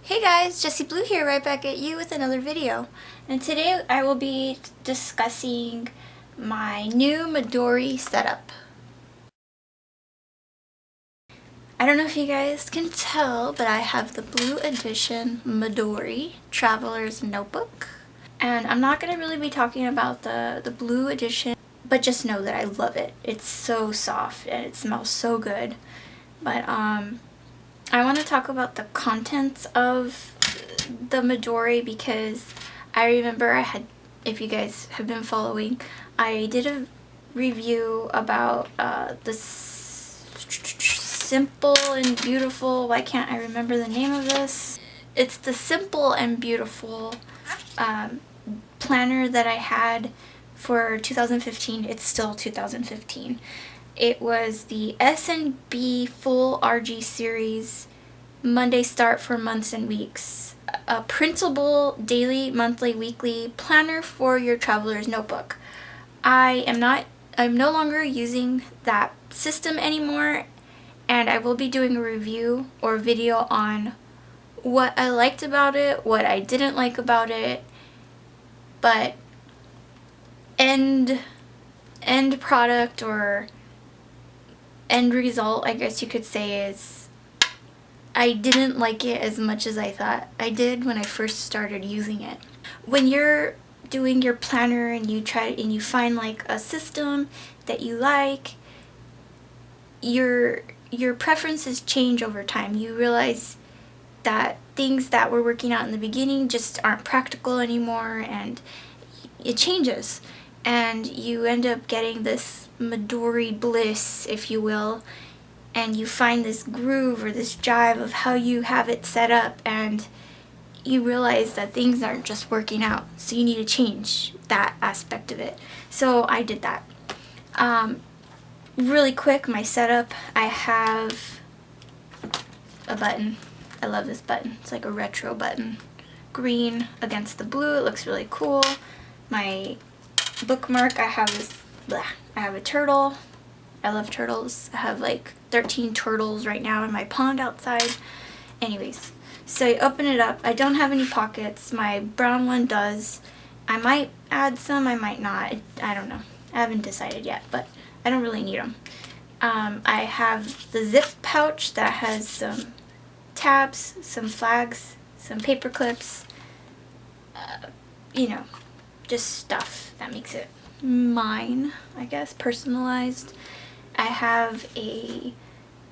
Hey guys, Jessie Blue here, right back at you with another video. And today I will be discussing my new Midori setup. I don't know if you guys can tell, but I have the Blue Edition Midori Traveler's Notebook. And I'm not going to really be talking about the Blue Edition, but just know that I love it. It's so soft and it smells so good. But I want to talk about the contents of the Midori because I remember if you guys have been following, I did a review about the Simple and Beautiful, why can't I remember the name of this? It's the Simple and Beautiful planner that I had for 2015. It's still 2015. It was the S&B Full RG Series Monday Start for Months and Weeks, a printable daily, monthly, weekly planner for your traveler's notebook. I'm no longer using that system anymore, and I will be doing a review or video on what I liked about it, what I didn't like about it, but end product or end result, I guess you could say, is I didn't like it as much as I thought I did when I first started using it. When you're doing your planner and you find like a system that you like, your preferences change over time. You realize that things that were working out in the beginning just aren't practical anymore, and it changes, and you end up getting this Midori bliss, if you will, and you find this groove or this jive of how you have it set up, and you realize that things aren't just working out, so you need to change that aspect of it. So I did that. Really quick, my setup, I have a button. I love this button. It's like a retro button. Green against the blue. It looks really cool. My bookmark, I have this, I have a turtle. I love turtles. I have like 13 turtles right now in my pond outside. Anyways, so you open it up. I don't have any pockets. My brown one does. I might add some, I might not. I don't know. I haven't decided yet, but I don't really need them. I have the zip pouch that has some tabs, some flags, some paper clips, you know, just stuff that makes it mine, I guess, personalized. I have a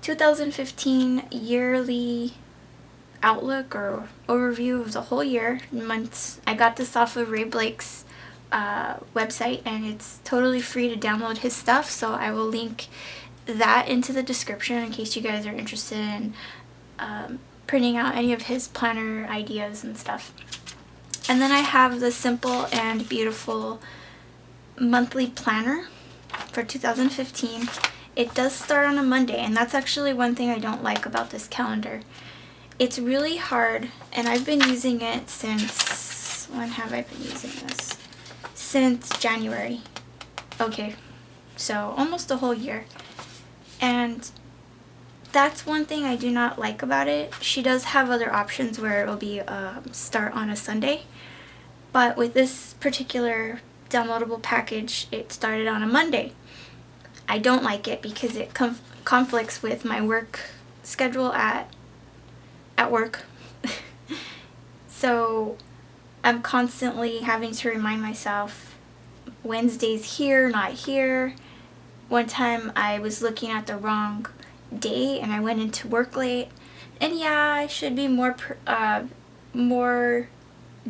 2015 yearly outlook or overview of the whole year, months. I got this off of Ray Blake's website, and it's totally free to download his stuff, so I will link that into the description in case you guys are interested in printing out any of his planner ideas and stuff. And then I have the Simple and Beautiful monthly planner for 2015. It does start on a Monday, and that's actually one thing I don't like about this calendar. It's really hard, and I've been using it since, when have I been using this? Since January. Okay, so almost a whole year. And that's one thing I do not like about it. She does have other options where it'll be start on a Sunday, but with this particular downloadable package, it started on a Monday. I don't like it because it conflicts with my work schedule at work. So I'm constantly having to remind myself, Wednesday's here, not here. One time I was looking at the wrong day and I went into work late, and yeah, I should be more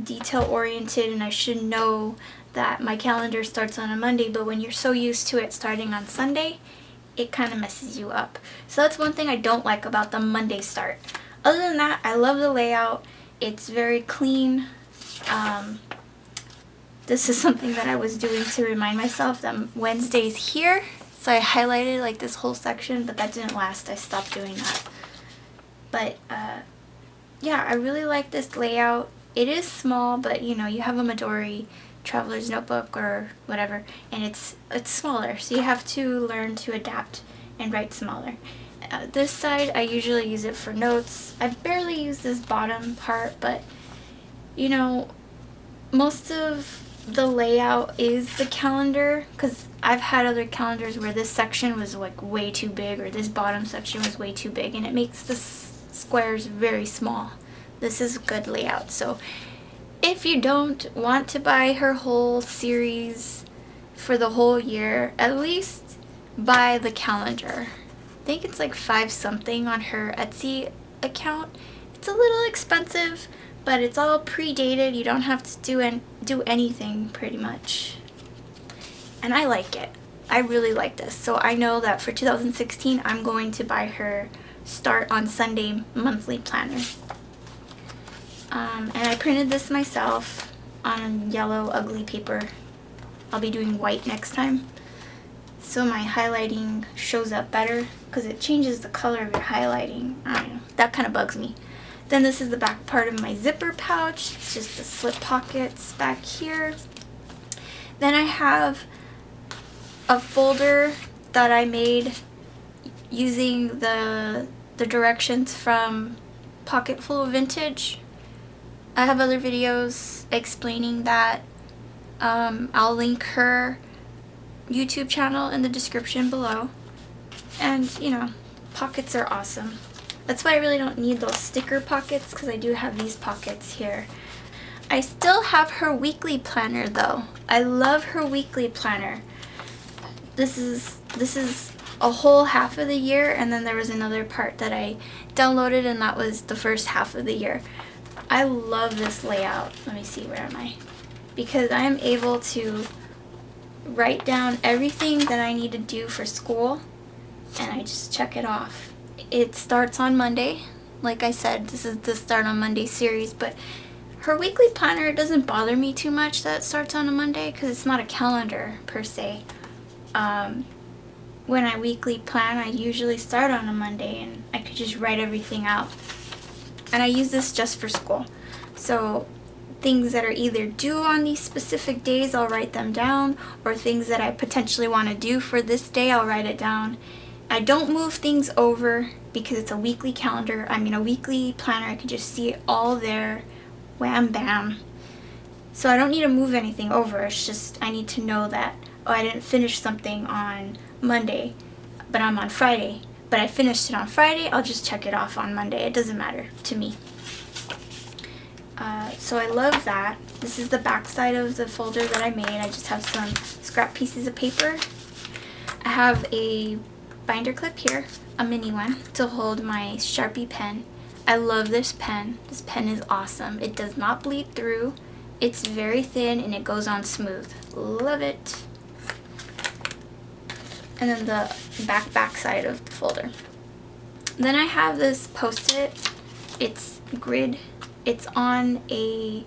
detail oriented, and I should know that my calendar starts on a Monday, but when you're so used to it starting on Sunday, it kind of messes you up. So that's one thing I don't like about the Monday start. Other than that, I love the layout. It's very clean. This is something that I was doing to remind myself that Wednesday's here. So I highlighted like this whole section, but that didn't last. I stopped doing that. But yeah, I really like this layout. It is small, but you know, you have a Midori traveler's notebook or whatever, and it's smaller, so you have to learn to adapt and write smaller. This side, I usually use it for notes. I barely use this bottom part, but you know, most of the layout is the calendar, because I've had other calendars where this section was like way too big, or this bottom section was way too big, and it makes the squares very small. This is a good layout. So if you don't want to buy her whole series for the whole year, at least buy the calendar. I think it's like 5 something on her Etsy account. It's a little expensive, but it's all predated. You don't have to do anything pretty much. And I like it. I really like this. So I know that for 2016, I'm going to buy her Start on Sunday monthly planner. And I printed this myself on yellow ugly paper. I'll be doing white next time, so my highlighting shows up better, because it changes the color of your highlighting. I don't know, that kind of bugs me. Then this is the back part of my zipper pouch. It's just the slip pockets back here. Then I have a folder that I made using the directions from Pocketful of Vintage. I have other videos explaining that. I'll link her YouTube channel in the description below. And, you know, pockets are awesome. That's why I really don't need those sticker pockets, because I do have these pockets here. I still have her weekly planner though. I love her weekly planner. This is a whole half of the year, and then there was another part that I downloaded, and that was the first half of the year. I love this layout. Let me see, where am I? Because I am able to write down everything that I need to do for school, and I just check it off. It starts on Monday. Like I said, this is the Start on Monday series, but her weekly planner doesn't bother me too much that it starts on a Monday, because it's not a calendar per se. When I weekly plan, I usually start on a Monday, and I could just write everything out. And I use this just for school. So things that are either due on these specific days, I'll write them down, or things that I potentially want to do for this day, I'll write it down. I don't move things over because it's a weekly calendar. I mean, a weekly planner. I can just see it all there, wham bam. So I don't need to move anything over. It's just I need to know that, oh, I didn't finish something on Monday, but I'm on Friday. But I finished it on Friday, I'll just check it off on Monday. It doesn't matter to me. So I love that. This is the back side of the folder that I made. I just have some scrap pieces of paper. I have a binder clip here, a mini one, to hold my Sharpie pen. I love this pen. This pen is awesome. It does not bleed through. It's very thin and it goes on smooth. Love it. And then the back side of the folder. Then I have this Post-it. It's grid. It's on a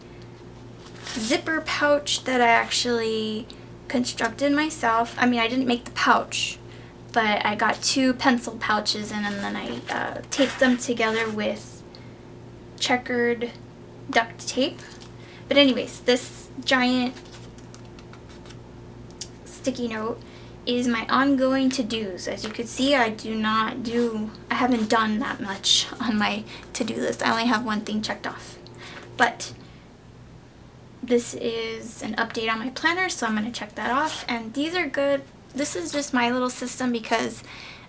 zipper pouch that I actually constructed myself. I mean, I didn't make the pouch, but I got 2 pencil pouches, and then I taped them together with checkered duct tape. But anyways, this giant sticky note is my ongoing to-dos. As you can see, I haven't done that much on my to-do list. I only have one thing checked off. But this is an update on my planner, so I'm going to check that off. And these are good. This is just my little system, because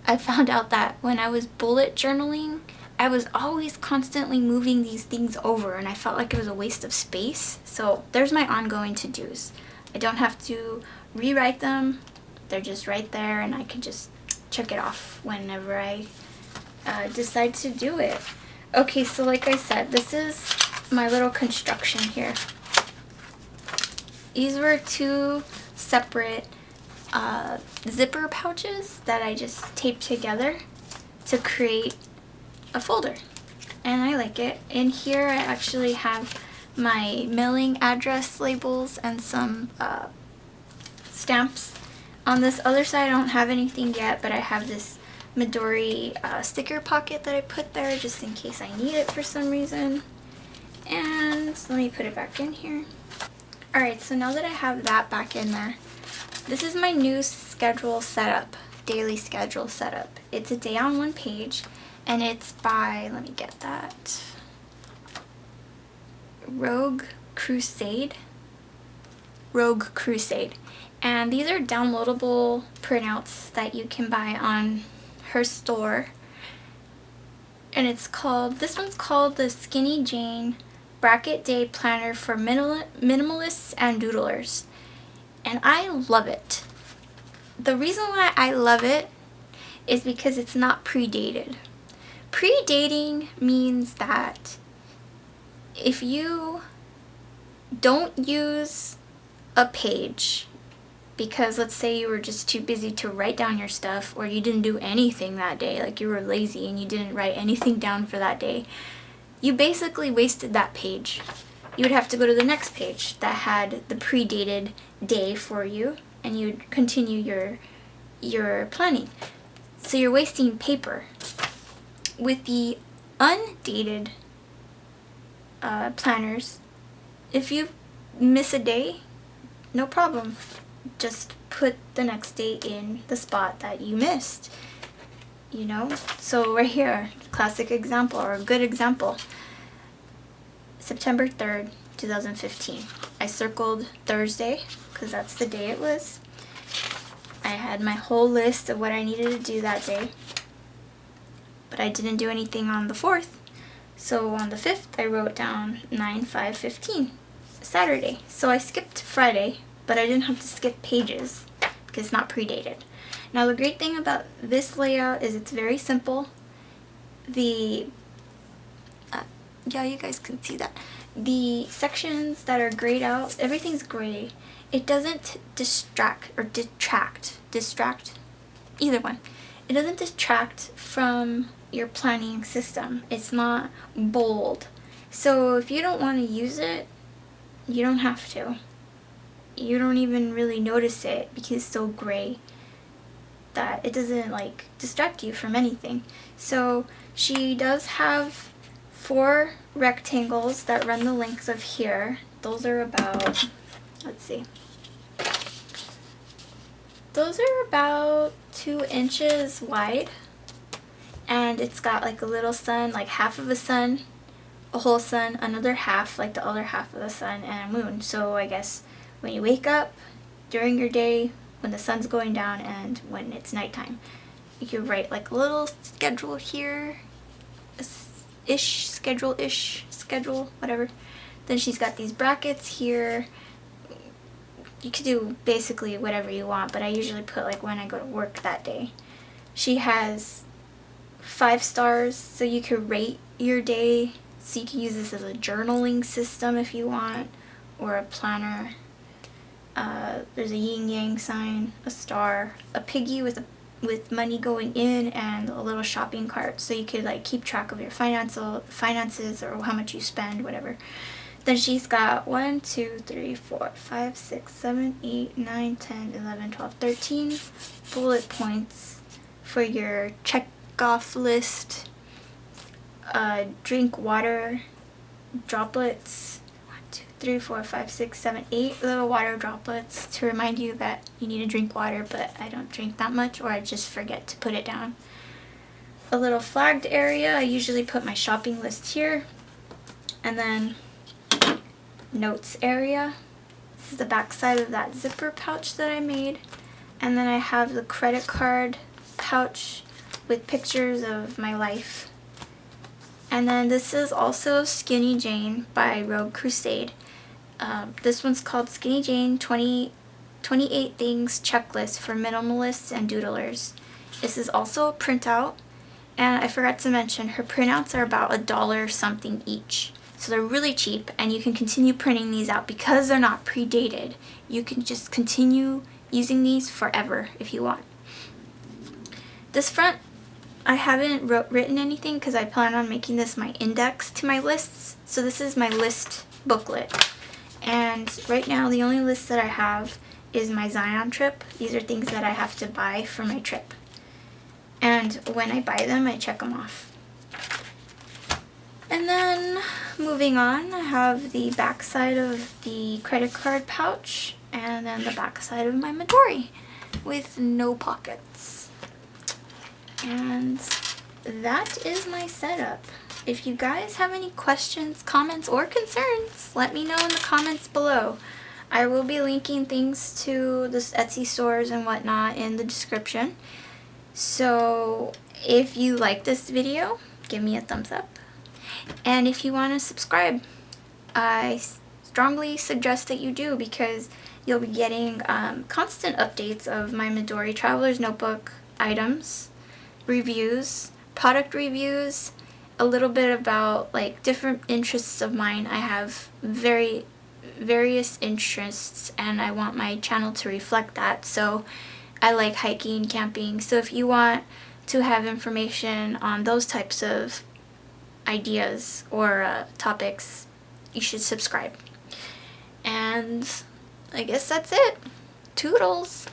I found out that when I was bullet journaling, I was always constantly moving these things over, and I felt like it was a waste of space. So there's my ongoing to-dos. I don't have to rewrite them. They're just right there, and I can just check it off whenever I decide to do it. Okay, so like I said, this is my little construction here. These were 2 separate zipper pouches that I just taped together to create a folder, and I like it. In here I actually have my mailing address labels and some stamps. On this other side I don't have anything yet, but I have this Midori sticker pocket that I put there just in case I need it for some reason. And let me put it back in here. Alright, so now that I have that back in there, this is my new schedule setup. daily schedule setup. It's a day on one page, and it's by, let me get that, Rogue Crusade. And these are downloadable printouts that you can buy on her store. And this one's called the Skinny Jane Bracket Day Planner for Minimalists and Doodlers. And I love it. The reason why I love it is because it's not predated. Predating means that if you don't use a page because, let's say, you were just too busy to write down your stuff, or you didn't do anything that day, like you were lazy and you didn't write anything down for that day, you basically wasted that page. You would have to go to the next page that had the predated day for you, and you'd continue your planning. So you're wasting paper. With the undated planners, if you miss a day, no problem. Just put the next day in the spot that you missed. You know? So right here, classic example, or a good example. September 3rd, 2015. I circled Thursday because that's the day it was. I had my whole list of what I needed to do that day, but I didn't do anything on the 4th. So on the 5th, I wrote down 9/5/15, Saturday. So I skipped Friday, but I didn't have to skip pages because it's not predated. Now the great thing about this layout is it's very simple. Yeah, you guys can see that. The sections that are grayed out, everything's gray. It doesn't distract, either one. It doesn't distract from your planning system. It's not bold. So if you don't want to use it, you don't have to. You don't even really notice it because it's so gray that it doesn't like distract you from anything. So she does have 4 rectangles that run the length of here. Those are about, let's see. Those are about 2 inches wide. And it's got like a little sun, like half of a sun, a whole sun, another half, like the other half of the sun, and a moon. So I guess when you wake up, during your day, when the sun's going down, and when it's nighttime, you can write like a little schedule here, schedule, whatever. Then she's got these brackets here. You could do basically whatever you want, but I usually put like when I go to work that day. She has 5 stars, so you could rate your day. So you can use this as a journaling system if you want, or a planner. There's a yin yang sign, a star, a piggy with money going in, and a little shopping cart, so you could like keep track of your finances or how much you spend, whatever. Then she's got 1, 2, 3, 4, 5, 6, 7, 8, 9, 10, 11, 12, 13 bullet points for your check off list. Drink water droplets. 1, 2, 3, 4, 5, 6, 7, 8 little water droplets to remind you that you need to drink water, but I don't drink that much, or I just forget to put it down. A little flagged area. I usually put my shopping list here. And then notes area. This is the back side of that zipper pouch that I made. And then I have the credit card pouch with pictures of my life. And then this is also Skinny Jane by Rogue Crusade. This one's called Skinny Jane 28 Things Checklist for Minimalists and Doodlers. This is also a printout. And I forgot to mention, her printouts are about $1 something each. So they're really cheap, and you can continue printing these out because they're not predated. You can just continue using these forever if you want. This front, I haven't written anything because I plan on making this my index to my lists. So this is my list booklet. And right now the only list that I have is my Zion trip. These are things that I have to buy for my trip. And when I buy them, I check them off. And then moving on, I have the back side of the credit card pouch, and then the back side of my Midori with no pockets. And that is my setup. If you guys have any questions, comments, or concerns, let me know in the comments below. I will be linking things to the Etsy stores and whatnot in the description. So if you like this video, give me a thumbs up. And if you want to subscribe, I strongly suggest that you do, because you'll be getting constant updates of my Midori Traveler's Notebook items, reviews, product reviews, a little bit about like different interests of mine. I have various interests, and I want my channel to reflect that. So I like hiking, camping. So if you want to have information on those types of ideas or topics, you should subscribe. And I guess that's it. Toodles!